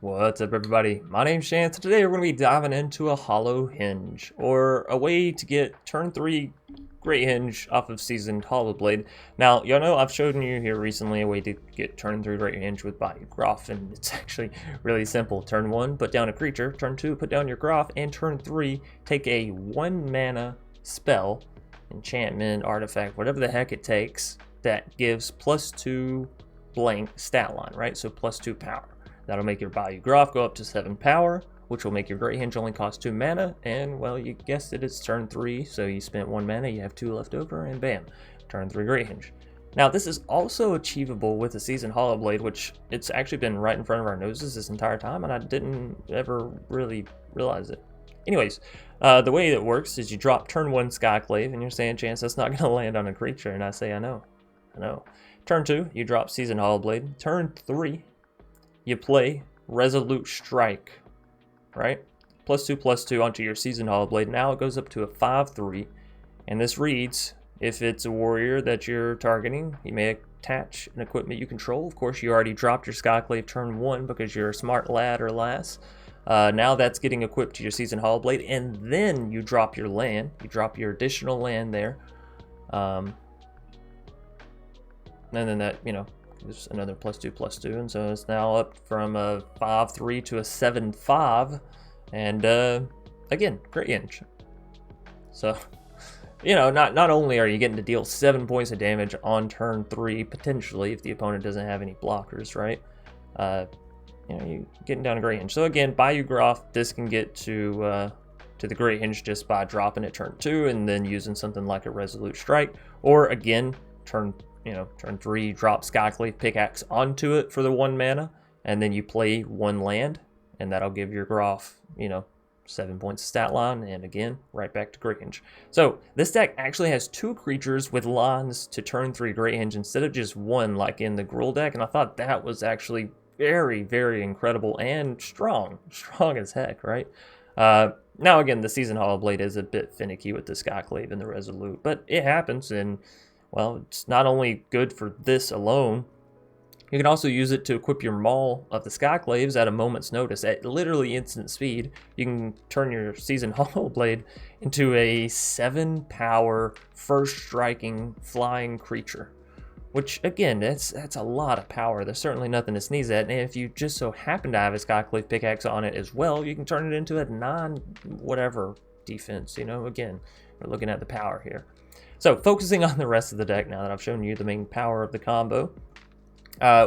What's up, everybody? My name's Chance, and today we're going to be diving into a Hollow Henge, or a way to get turn 3 Great Henge off of Seasoned Hollow Blade. Now, y'all know I've shown you here recently a way to get turn 3 Great Henge with Bayou Groff, and it's actually really simple. Turn 1, put down a creature. Turn 2, put down your Groff, and turn 3, take a 1 mana spell, enchantment, artifact, whatever the heck it takes, that gives +2 blank stat line, right? So +2 power. That'll make your Bayou Groff go up to 7 power, which will make your Great Henge only cost 2 mana, and, well, you guessed it, it's turn 3, so you spent 1 mana, you have 2 left over, and bam, turn 3 Great Henge. Now, this is also achievable with a Seasoned Hollow Blade, which it's actually been right in front of our noses this entire time, and I didn't ever really realize it. Anyways, the way it works is you drop turn 1 Skyclave, and you're saying, Chance, that's not going to land on a creature, and I say, I know. Turn 2, you drop Seasoned Hollow Blade. Turn 3, you play Resolute Strike, right? +2/+2 onto your Seasoned Hollow Blade. Now it goes up to a 5/3, and this reads, if it's a warrior that you're targeting, you may attach an equipment you control. Of course, you already dropped your Skyclave turn 1 because you're a smart lad or lass. Now that's getting equipped to your Seasoned Hollow Blade, and then you drop your land. You drop your additional land there. And then that, there's another +2/+2, and so it's now up from a 5/3 to a 7/5, and again, Great Henge. So, not only are you getting to deal 7 points of damage on turn 3, potentially, if the opponent doesn't have any blockers, right? You're getting down to Great Henge. So again, Bayou Groff, this can get to the Great Henge just by dropping it turn 2 and then using something like a Resolute Strike, or again, turn 3, drop Skyclave Pickaxe onto it for the 1 mana, and then you play 1 land, and that'll give your Groff, 7 points of stat line, and again, right back to Great Henge. So this deck actually has 2 creatures with lines to turn 3 Great Henge instead of just 1 like in the Gruul deck, and I thought that was actually very, very incredible and strong as heck, right? Now again, the Seasoned Hollow Blade is a bit finicky with the Skyclave and the Resolute, but it happens, and well, it's not only good for this alone, you can also use it to equip your Maul of the Skyclaves at a moment's notice. At literally instant speed, you can turn your Seasoned Hollow Blade into a 7 power, first striking, flying creature. Which, again, that's a lot of power. There's certainly nothing to sneeze at. And if you just so happen to have a Skyclave Pickaxe on it as well, you can turn it into a non-whatever defense. Again, we're looking at the power here. So, focusing on the rest of the deck now that I've shown you the main power of the combo.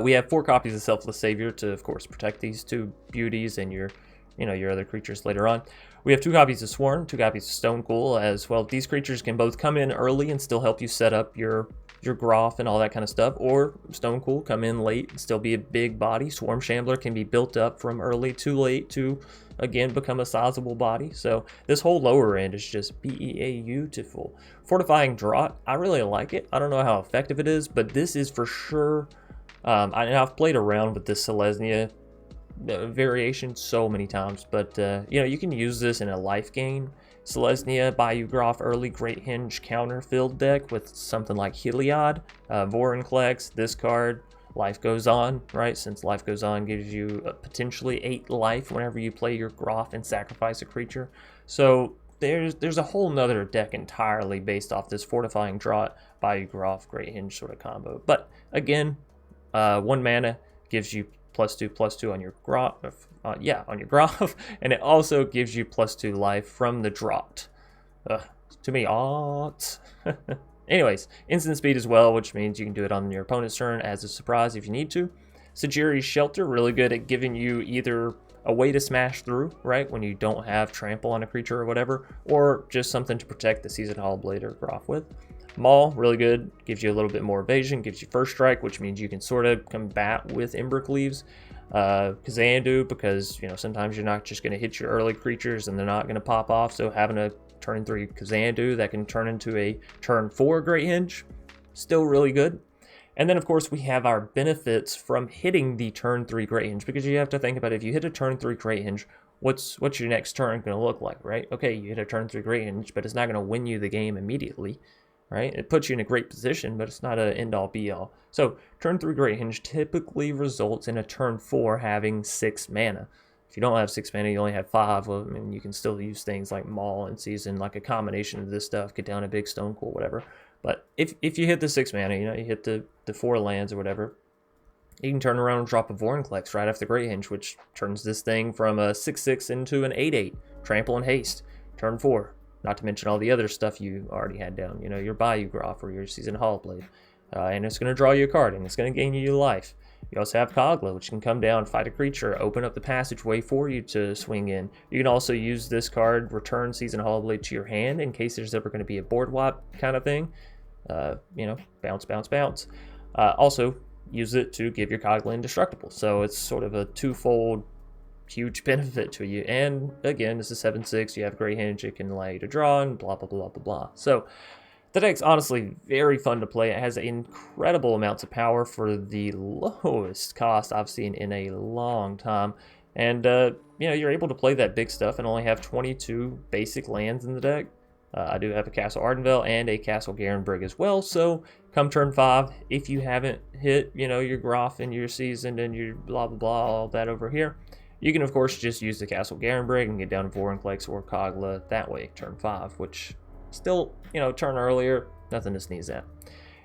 We have 4 copies of Selfless Savior to, of course, protect these 2 beauties and your other creatures later on. We have 2 copies of Sworn, 2 copies of Stonecool as well. These creatures can both come in early and still help you set up your Groff and all that kind of stuff, or Stonecool come in late and still be a big body. Swarm Shambler can be built up from early to late to, again, become a sizable body. So this whole lower end is just beautiful. Fortifying Draught, I really like it. I don't know how effective it is, but this is for sure. I've played around with this Selesnya variation so many times, but you can use this in a life gain. Selesnya, Bayou Groff, early Great Henge counter filled deck with something like Heliod, Vorinclex, this card, Life Goes On, right? Since Life Goes On gives you potentially 8 life whenever you play your Groff and sacrifice a creature. So there's a whole nother deck entirely based off this Fortifying Draught, Bayou Groff, Great Henge sort of combo. But again, 1 mana gives you +2/+2 on your Groff, on your Groff, and it also gives you +2 life from the Draught. Too many odds. Anyways, instant speed as well, which means you can do it on your opponent's turn as a surprise if you need to. Sajiri's Shelter, really good at giving you either a way to smash through, right, when you don't have trample on a creature or whatever, or just something to protect the Seasoned Hollow Blade or Groff with. Maul, really good, gives you a little bit more evasion, gives you first strike, which means you can sort of combat with Embercleaves. Kazandu, because sometimes you're not just going to hit your early creatures and they're not going to pop off, so having a turn 3 Kazandu that can turn into a turn 4 Great Henge, still really good. And then of course we have our benefits from hitting the turn 3 Great Henge, because you have to think about it, if you hit a turn 3 Great Henge, what's your next turn going to look like, right? Okay, you hit a turn 3 Great Henge, but it's not going to win you the game immediately. right? It puts you in a great position, but it's not an end-all be-all. So turn 3 Great Henge typically results in a turn 4 having 6 mana. If you don't have 6 mana, you only have 5. Well, I mean, you can still use things like Maul and Season, like a combination of this stuff, get down a big Stone Cool, whatever. But if you hit the 6 mana, you know, you hit the 4 lands or whatever, you can turn around and drop a Vorinclex right after Great Henge, which turns this thing from a 6/6 into an 8/8. Trample and Haste, turn 4. Not to mention all the other stuff you already had down, you know, your Bayou Groff or your Seasoned Hollowblade. And it's going to draw you a card, and it's going to gain you life. You also have Kogla, which can come down, fight a creature, open up the passageway for you to swing in. You can also use this card, return Seasoned Hollowblade to your hand in case there's ever going to be a board wipe kind of thing. You know, bounce, bounce, bounce. Also, use it to give your Kogla indestructible. So it's sort of a twofold huge benefit to you. And again, this is 7/6. You have Great Henge, it can allow you to draw and blah, blah, blah, blah, blah. So the deck's honestly very fun to play. It has incredible amounts of power for the lowest cost I've seen in a long time. And, you know, you're able to play that big stuff and only have 22 basic lands in the deck. I do have a Castle Ardenvale and a Castle Garenbrig as well, so come turn 5, if you haven't hit, you know, your Groff and your Seasoned and your blah, blah, blah, all that over here, you can, of course, just use the Castle Garenbrig and get down to Vorinclex or Kogla that way, turn 5, which still, you know, turn earlier, nothing to sneeze at.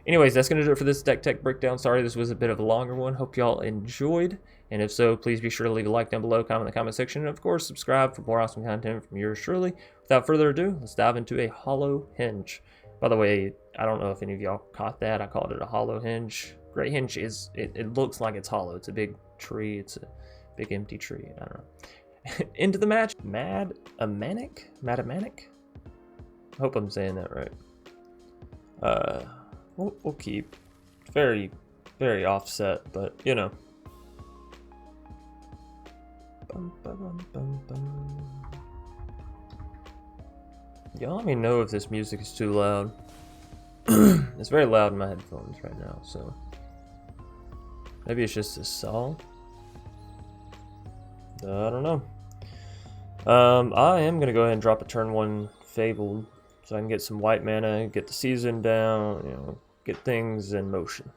Anyways, that's going to do it for this deck tech breakdown. Sorry this was a bit of a longer one. Hope y'all enjoyed. And if so, please be sure to leave a like down below, comment in the comment section, and of course, subscribe for more awesome content from yours truly. Without further ado, let's dive into a Hollow Henge. By the way, I don't know if any of y'all caught that. I called it a Hollow Henge. Great Henge is, it looks like it's hollow. It's a big tree. It's a big empty tree. I don't know. Into the match. Madamanic? Hope I'm saying that right. We'll keep very, very offset, but you know. Y'all let me know if this music is too loud. It's very loud in my headphones right now, so maybe it's just this song. I don't know. I am gonna go ahead and drop a turn 1 Fabled so I can get some white mana, get the season down, you know, get things in motion.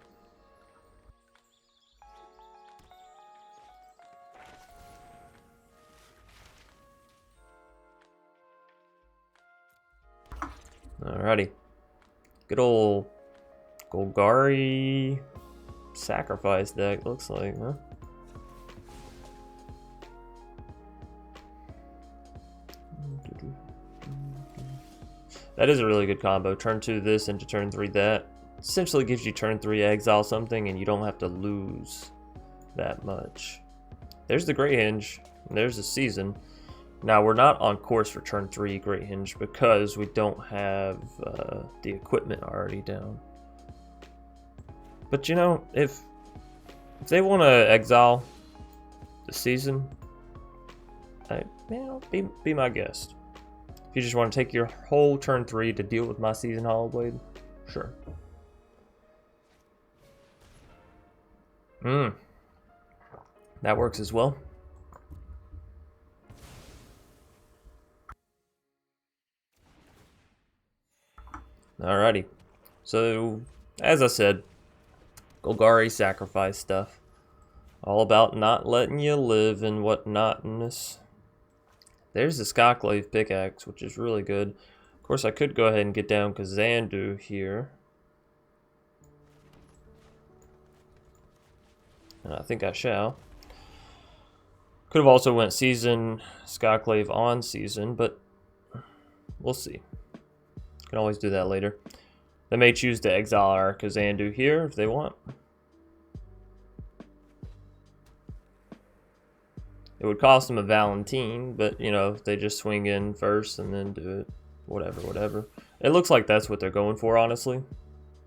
Alrighty. Good old Golgari sacrifice deck, looks like, huh? That is a really good combo. Turn 2 this into turn 3 that. Essentially gives you turn 3 exile something and you don't have to lose that much. There's the Great Henge. And there's the Season. Now we're not on course for turn 3 Great Henge because we don't have the equipment already down. But you know, if they want to exile the Season, you know, be my guest. If you just want to take your whole turn 3 to deal with my Seasoned Hollowblade, sure. That works as well. Alrighty. So, as I said, Golgari sacrifice stuff. All about not letting you live and whatnotness. There's the Skyclave pickaxe, which is really good. Of course, I could go ahead and get down Kazandu here. And I think I shall. Could have also went Season, Skyclave on Season, but we'll see. Can always do that later. They may choose to exile our Kazandu here if they want. It would cost them a Valentine, but you know, if they just swing in first and then do it, whatever. It looks like that's what they're going for, honestly.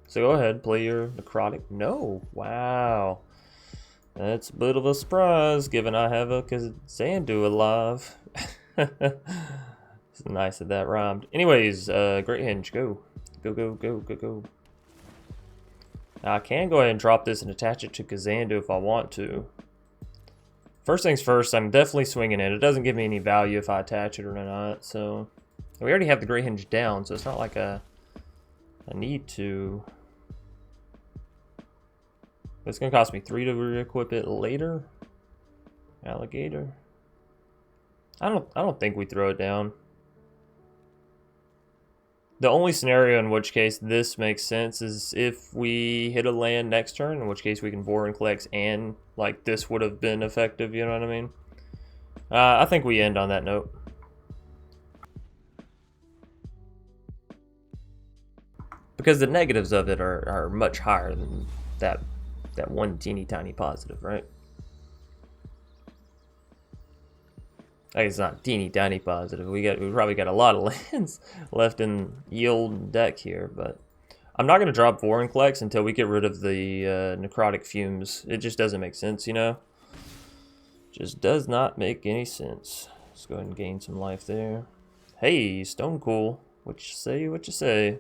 So go ahead, play your Necrotic. No, wow. That's a bit of a surprise, given I have a Kazandu alive. It's nice that that rhymed. Anyways, Great Henge, go. Go. Now, I can go ahead and drop this and attach it to Kazandu if I want to. First things first, I'm definitely swinging it. It doesn't give me any value if I attach it or not, so... We already have the Great Henge down, so it's not like I need to. It's gonna cost me 3 to re-equip it later. Alligator. I don't think we throw it down. The only scenario in which case this makes sense is if we hit a land next turn, in which case we can Vorinclex and like this would have been effective, you know what I mean? I think we end on that note. Because the negatives of it are much higher than that one teeny tiny positive, right? Like, it's not teeny tiny positive. We probably got a lot of lands left in the old deck here, but I'm not gonna drop Vorinclex until we get rid of the necrotic fumes. It just doesn't make sense, you know? Just does not make any sense. Let's go ahead and gain some life there. Hey, Stone Cool. What you say? What you say?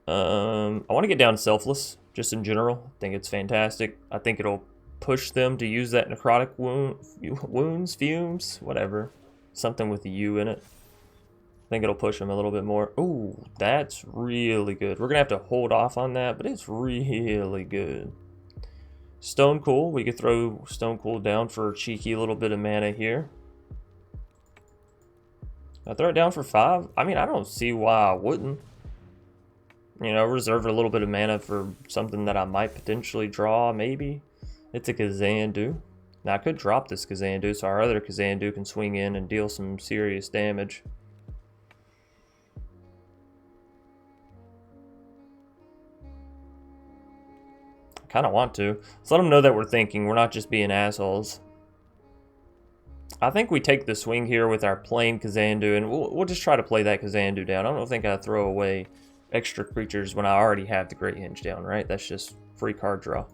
I want to get down Selfless, just in general. I think it's fantastic. I think it'll push them to use that necrotic wounds, fumes, whatever. Something with the U in it. I think it'll push them a little bit more. Ooh, that's really good. We're going to have to hold off on that, but it's really good. Stone Cool. We could throw Stone Cool down for a cheeky little bit of mana here. I throw it down for 5. I mean, I don't see why I wouldn't. You know, reserve a little bit of mana for something that I might potentially draw, maybe. It's a Kazandu. Now, I could drop this Kazandu so our other Kazandu can swing in and deal some serious damage. I kind of want to. Let's let them know that we're thinking. We're not just being assholes. I think we take the swing here with our plain Kazandu, and we'll just try to play that Kazandu down. I don't think I throw away extra creatures when I already have the Great Henge down, right? That's just free card draw.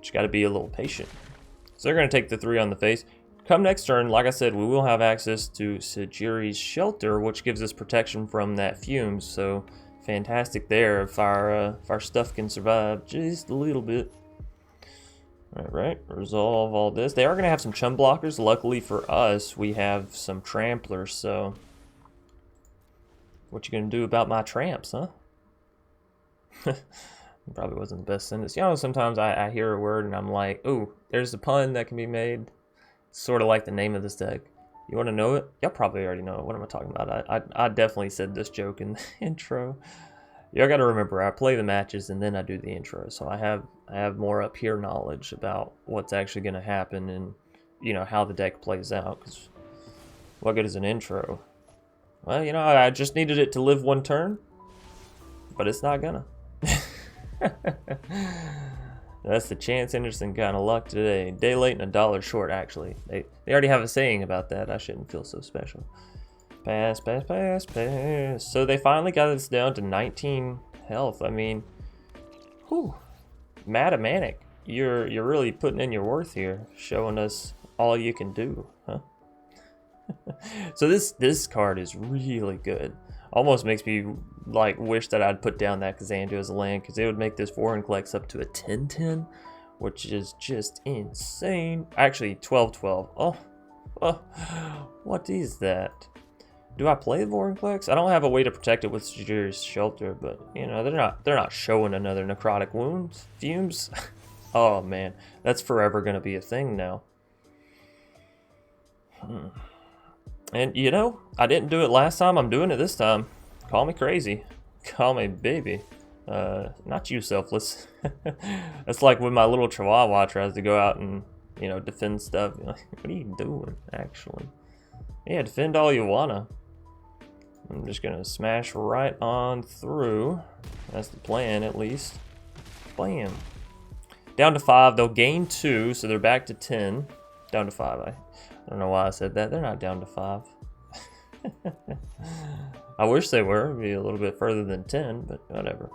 Just got to be a little patient. So they're going to take the 3 on the face. Come next turn, like I said, we will have access to Sajiri's Shelter, which gives us protection from that fumes. So fantastic there if our stuff can survive just a little bit. Right. Resolve all this. They are going to have some chum blockers. Luckily for us, we have some tramplers, so what you gonna do about my tramps, huh? Probably wasn't the best sentence. You know, sometimes I hear a word and I'm like, ooh, there's a pun that can be made. It's sort of like the name of this deck. You want to know it? Y'all probably already know it. What am I talking about? I definitely said this joke in the intro. Y'all got to remember, I play the matches and then I do the intro, so I have more up here knowledge about what's actually going to happen and, you know, how the deck plays out. Because what good is an intro? Well, you know, I just needed it to live one turn, but it's not gonna. That's the Chance Anderson kind of luck today. Day late and $1 short, actually. They already have a saying about that. I shouldn't feel so special. Pass, pass, pass, pass. So they finally got us down to 19 health. I mean, whew. Mathematic. You're really putting in your worth here, showing us all you can do, huh? So this card is really good. Almost makes me like wish that I'd put down that Kazandu as a land, because it would make this Vorinclex up to a 10-10, which is just insane. Actually, 12-12. Oh, what is that? Do I play Vorinclex? I don't have a way to protect it with Sajiri's Shelter, but you know, they're not showing another necrotic wounds fumes. Oh man, that's forever gonna be a thing now. And you know, I didn't do it last time, I'm doing it this time. Call me crazy. Call me baby. Not you, Selfless. That's like when my little Chihuahua tries to go out and, you know, defend stuff. You're like, what are you doing, actually? Yeah, defend all you wanna. I'm just gonna smash right on through. That's the plan, at least. Bam. Down to 5, they'll gain 2, so they're back to 10. Down to 5, I don't know why I said that. They're not down to 5. I wish they were. It'd be a little bit further than 10, but whatever.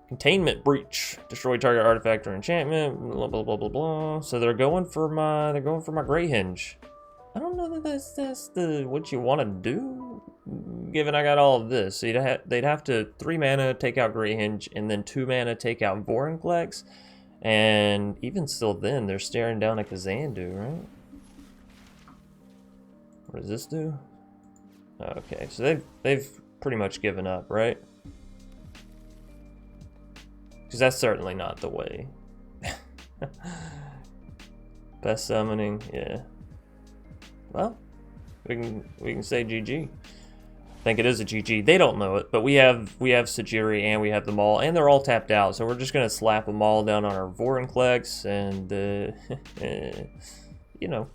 Containment Breach. Destroy target artifact or enchantment. Blah blah blah blah blah. So they're going for my Great Henge. I don't know that that's the what you want to do, given I got all of this. So they'd have to 3 mana take out Great Henge and then 2 mana take out Vorinclex, and even still then they're staring down a Kazandu, right? What does this do? Okay, so they've pretty much given up, right? Because that's certainly not the way. Best summoning, yeah. Well, we can say GG. I think it is a GG. They don't know it, but we have Sajiri and we have them all, and they're all tapped out. So we're just gonna slap them all down on our Vorinclex, and you know.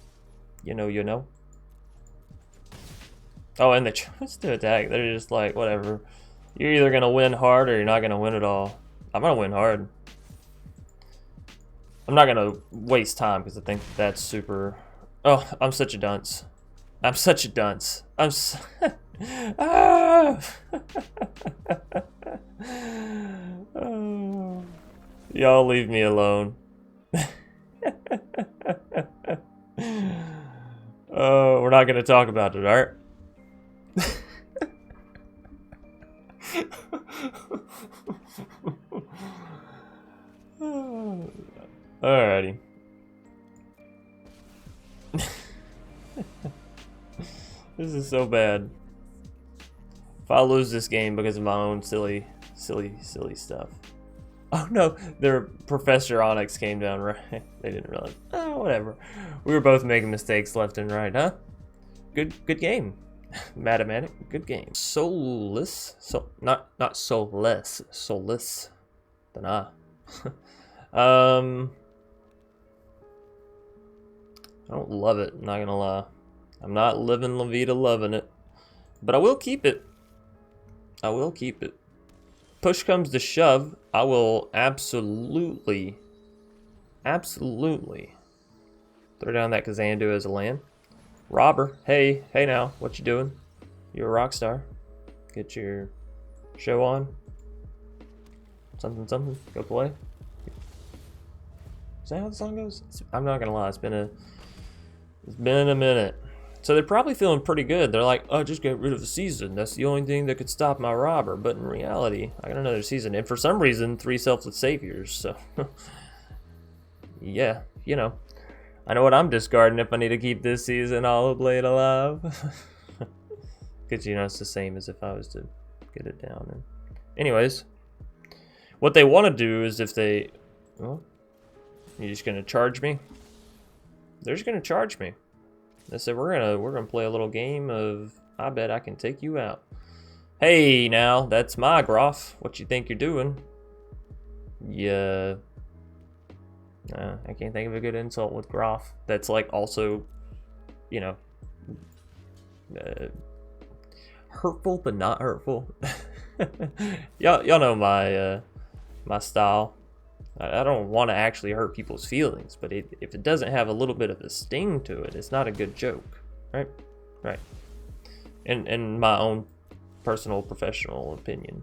Oh, and the choice to attack, they're just like, whatever. You're either gonna win hard or you're not gonna win at all. I'm gonna win hard. I'm not gonna waste time because I think that's super. Oh, I'm such a dunce. I'm such a dunce. Ah! Oh. Y'all leave me alone. Oh, we're not gonna talk about it, alright? Alrighty. This is so bad. If I lose this game because of my own silly stuff. Oh no, their Professor Onyx came down right. They didn't realize. Oh, whatever. We were both making mistakes left and right, huh? Good game. Mathematic, good game. Soulless, not soulless, soulless. I don't love it, not gonna lie. I'm not living La Vida loving it. But I will keep it. I will keep it. Push comes to shove, I will absolutely throw down that Kazandu as a land. Robber, hey now, what you doing? You're a rock star. Get your show on. Something, go play. Is that how the song goes? I'm not gonna lie, it's been a minute. So they're probably feeling pretty good. They're like, oh, just get rid of the season. That's the only thing that could stop my robber. But in reality, I got another season. And for some reason, 3 selfless saviors. So, yeah, you know. I know what I'm discarding if I need to keep this season Hollow Blade alive. Because, you know, it's the same as if I was to get it down. And anyways, what they want to do is if they... Well, you're just going to charge me? They're just going to charge me. They said we're gonna play a little game of I bet I can take you out. Hey now, that's my Groff. What you think you're doing? Yeah. I can't think of a good insult with Groff. That's like also, you know, hurtful but not hurtful. y'all know my my style. I don't want to actually hurt people's feelings, but if it doesn't have a little bit of a sting to it, it's not a good joke, right? Right. In my own personal professional opinion.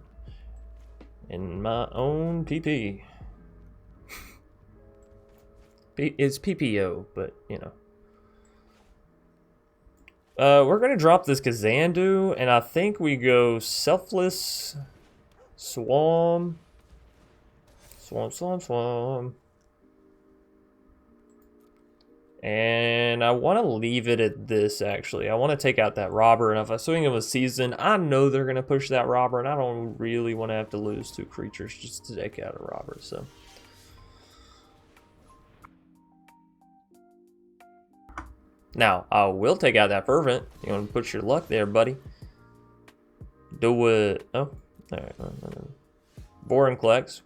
In my own PP. It's PPO, but, you know. We're going to drop this Kazandu, and I think we go Selfless, Swarm... Swarm. And I want to leave it at this, actually. I want to take out that robber, and if I swing him a season, I know they're going to push that robber, and I don't really want to have to lose 2 creatures just to take out a robber, so. Now, I will take out that Fervent. You want to push your luck there, buddy. Do it. Oh, alright. Vorinclex,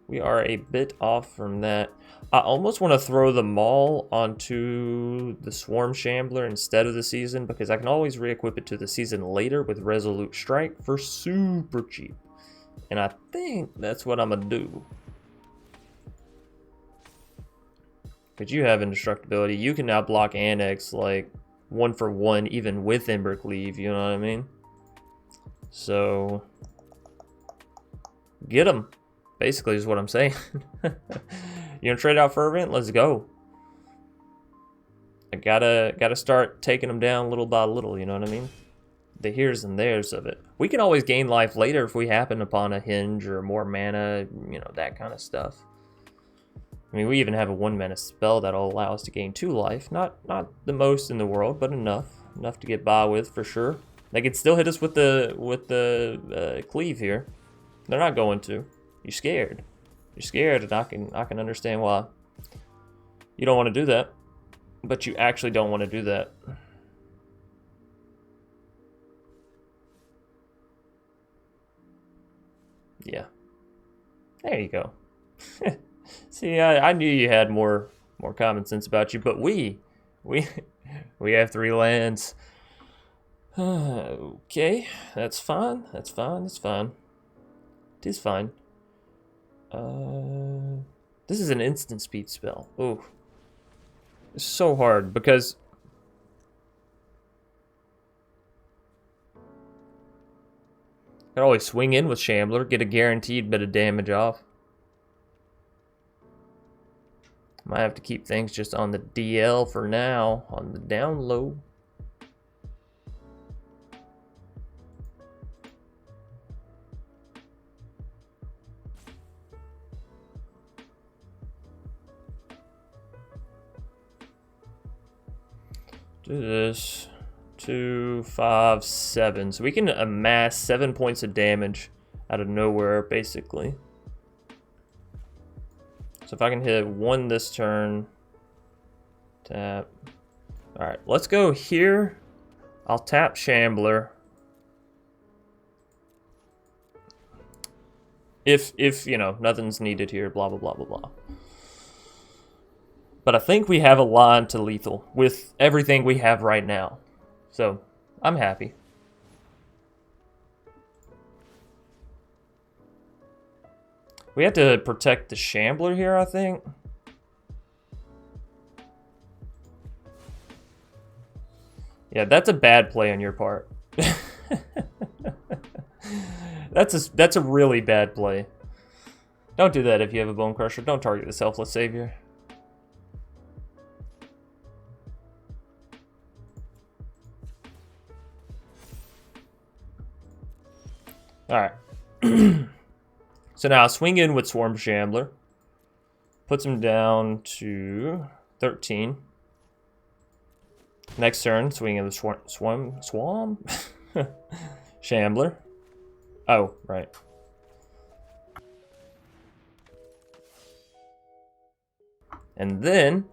we are a bit off from that. I almost want to throw the Maul onto the Swarm Shambler instead of the season because I can always re-equip it to the season later with Resolute Strike for super cheap. And I think that's what I'm going to do. Because you have indestructibility. You can now block Annex like 1 for 1 even with Embercleave, you know what I mean? So, get him. Basically is what I'm saying. You gonna trade out Fervent? Let's go. I gotta start taking them down little by little, you know what I mean? The here's and there's of it. We can always gain life later if we happen upon a Henge or more mana, you know, that kind of stuff. I mean, we even have a 1 mana spell that'll allow us to gain 2 life. Not the most in the world, but enough to get by with for sure. They could still hit us with the cleave here. They're not going to. You're scared. You're scared, and I can understand why. You don't want to do that, but you actually don't want to do that. Yeah. There you go. See, I knew you had more common sense about you, but we have 3 lands. Okay, that's fine. That's fine. That's fine. It is fine. This is an instant speed spell. Ooh. It's so hard because I can always swing in with Shambler, get a guaranteed bit of damage off. Might have to keep things just on the DL for now, on the down low. Do this. 2, 5, 7. So we can amass 7 points of damage out of nowhere, basically. So if I can hit 1 this turn, tap. All right, let's go here. I'll tap Shambler. If you know, nothing's needed here, blah, blah, blah, blah, blah. But I think we have a line to lethal with everything we have right now. So, I'm happy. We have to protect the Shambler here, I think. Yeah, that's a bad play on your part. That's a really bad play. Don't do that if you have a Bone Crusher. Don't target the Selfless Savior. Alright. So now swing in with Swarm Shambler. Puts him down to 13. Next turn, swing in with Swarm Shambler. Oh, right. And then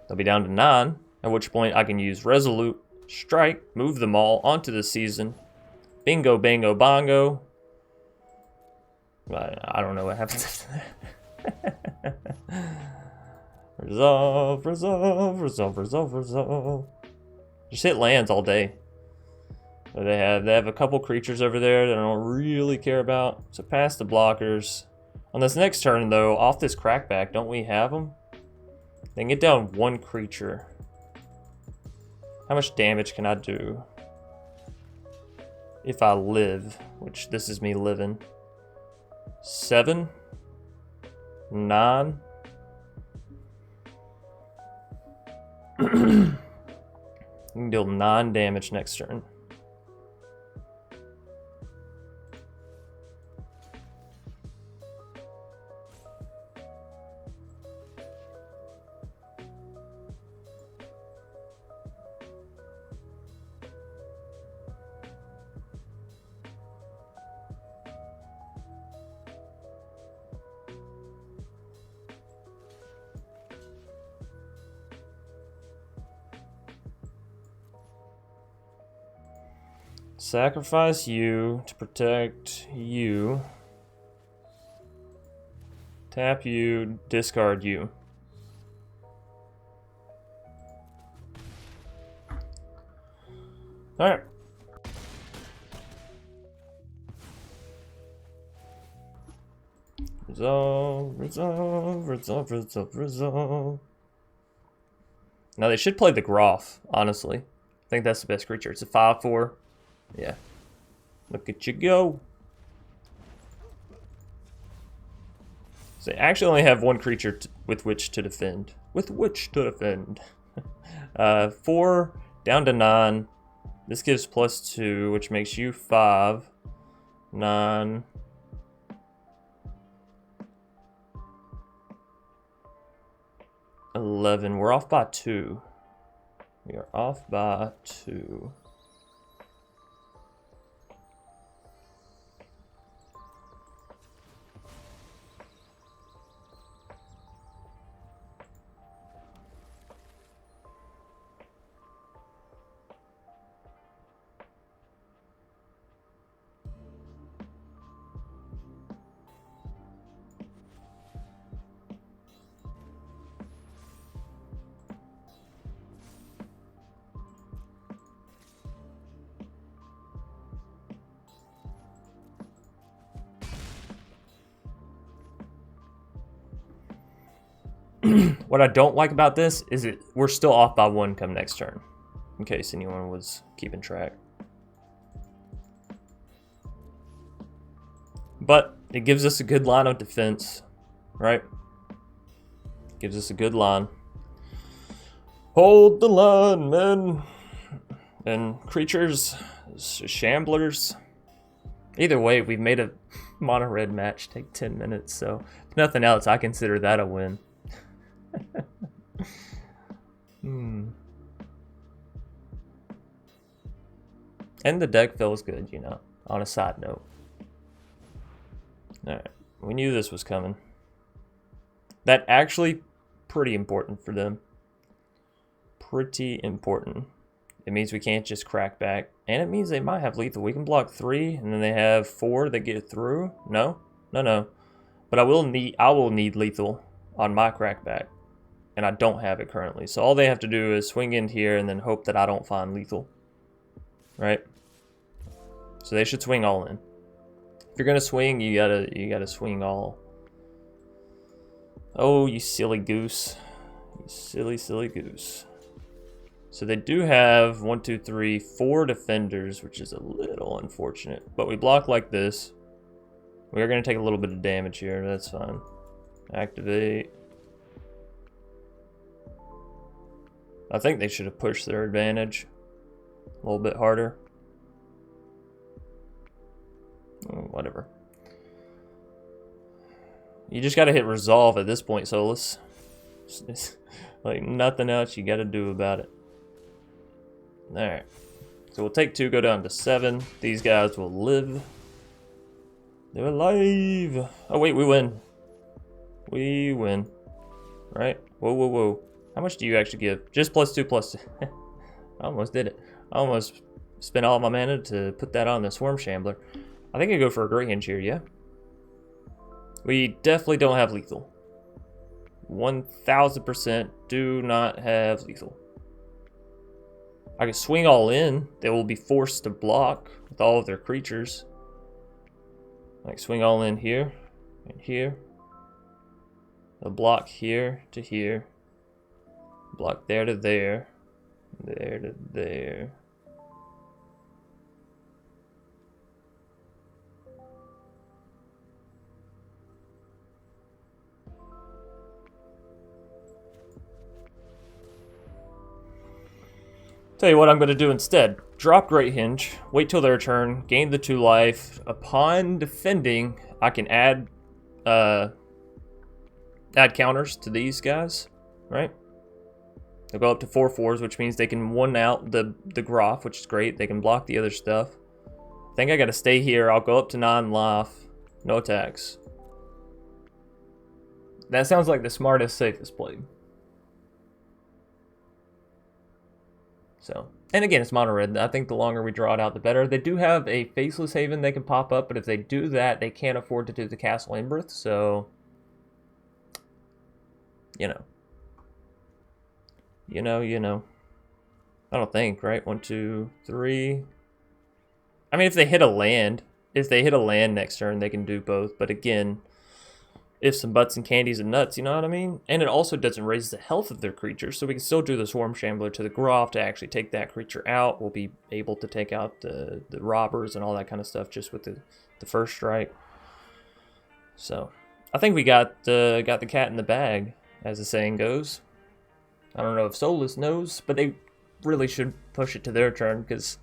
they'll be down to 9, at which point I can use Resolute Strike, move them all onto the season. Bingo, bango, bongo. I don't know what happens after that. Resolve, resolve, resolve, resolve, resolve. Just hit lands all day. They have a couple creatures over there that I don't really care about. So pass the blockers. On this next turn, though, off this crackback, don't we have them? They can get down 1 creature. How much damage can I do? If I live, which this is me living. 7, 9. You can deal 9 damage next turn. Sacrifice you to protect you. Tap you, discard you. Alright. Resolve, resolve, resolve, resolve, resolve. Now they should play the Groff, honestly. I think that's the best creature. It's a 5/4. Yeah. Look at you go. So they actually only have 1 creature with which to defend. With which to defend. 4 down to 9. This gives +2, which makes you 5. 9. 11. We're off by 2. We are off by 2. What I don't like about this is we're still off by 1 come next turn, in case anyone was keeping track. But it gives us a good line of defense, right? Gives us a good line. Hold the line, men. And creatures, shamblers. Either way, we've made a mono red match take 10 minutes, so if nothing else, I consider that a win. And the deck feels good, you know, on a side note. Alright, we knew this was coming. That actually pretty important for them. Pretty important. It means we can't just crack back. And it means they might have lethal. We can block 3, and then they have 4 that get through. No. But I will need lethal on my crackback. And I don't have it currently. So all they have to do is swing in here and then hope that I don't find lethal. Right? So they should swing all in. If you're gonna swing, you gotta swing all. Oh, you silly goose. You silly goose. So they do have 1, 2, 3, 4 defenders, which is a little unfortunate. But we block like this. We are going to take a little bit of damage here. That's fine. Activate. I think they should have pushed their advantage a little bit harder. Whatever. You just got to hit resolve at this point, Solus. Like nothing else you got to do about it. Alright, so we'll take 2, go down to 7. These guys will live. They're alive. Oh wait, we win. We win. Right? Whoa. How much do you actually give? Just +2, +2. I almost did it. I almost spent all my mana to put that on the Swarm Shambler. I think I go for a Great Henge here, yeah? We definitely don't have lethal. 1000% do not have lethal. I can swing all in. They will be forced to block with all of their creatures. Like swing all in here and here. They'll block here to here. Block there to there. There to there. Tell you what I'm going to do instead. Drop Great Henge, wait till their turn, gain the 2 life. Upon defending, I can add counters to these guys, right? They'll go up to 4/4s, which means they can one out the Groff, which is great. They can block the other stuff. I think I got to stay here. I'll go up to 9 life. No attacks. That sounds like the smartest, safest play. So, and again, it's mono red. I think the longer we draw it out, the better. They do have a Faceless Haven they can pop up, but if they do that, they can't afford to do the Castle Emberth, so, you know. I don't think, right? 1, 2, 3. I mean, if they hit a land next turn, they can do both, but again, if some butts and candies and nuts, you know what I mean? And it also doesn't raise the health of their creatures, so we can still do the Swarm Shambler to the Groff to actually take that creature out. We'll be able to take out the robbers and all that kind of stuff just with the first strike. So, I think we got the cat in the bag, as the saying goes. I don't know if Solus knows, but they really should push it to their turn, because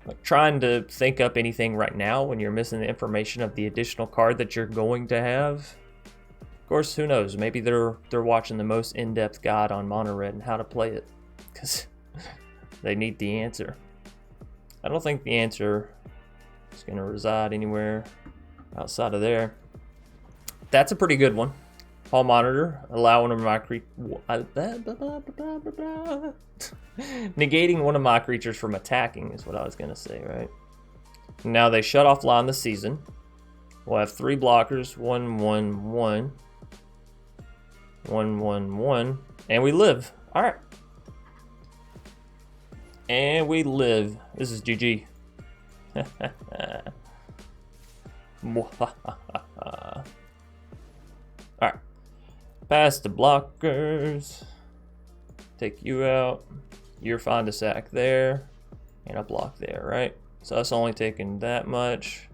like, trying to think up anything right now when you're missing the information of the additional card that you're going to have. Of course, who knows? Maybe they're watching the most in-depth guide on mono red and how to play it, because they need the answer. I don't think the answer is going to reside anywhere outside of there. That's a pretty good one. Hall Monitor, allow one of my negating one of my creatures from attacking is what I was going to say, right? Now they shut off line the season. We'll have 3 blockers, 1, 1, 1. 1, 1, 1. And we live. Alright. And we live. This is GG. Alright. Pass the blockers. Take you out. You're fine to sack there. And a block there, right? So that's only taking that much.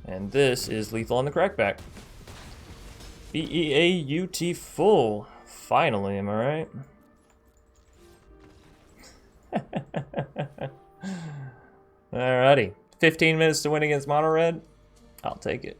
And this is lethal on the crackback. B-E-A-U-T full. Finally, am I right? Alrighty. 15 minutes to win against Mono Red. I'll take it.